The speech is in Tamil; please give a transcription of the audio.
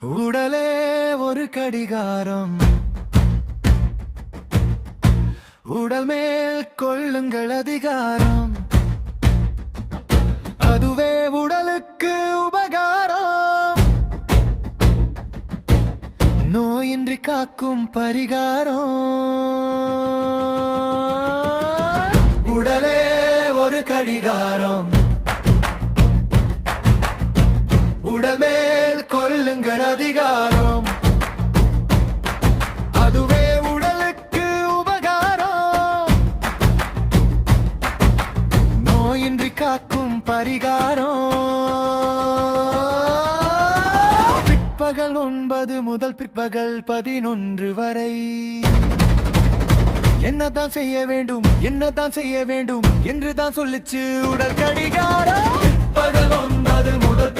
உடலே ஒரு கடிகாரம், உடல் மேல் கொள்ளுங்கள் அதிகாரம், அதுவே உடலுக்கு உபகாரம், நோயின்றி காக்கும் பரிகாரம். உடலே ஒரு கடிகாரம், உடல் மேல் கொள்ளுங்கள் அதிகாரம், அதுவே உடலுக்கு உபகாரம், நோயின்றி காக்கும் பரிகாரம். பிற்பகல் 9 முதல் பிற்பகல் 11 வரை என்னதான் செய்ய வேண்டும், என்னதான் செய்ய வேண்டும் என்றுதான் சொல்லிச்சு உடல் கடிகாரம். பிற்பகல் 9 முதல்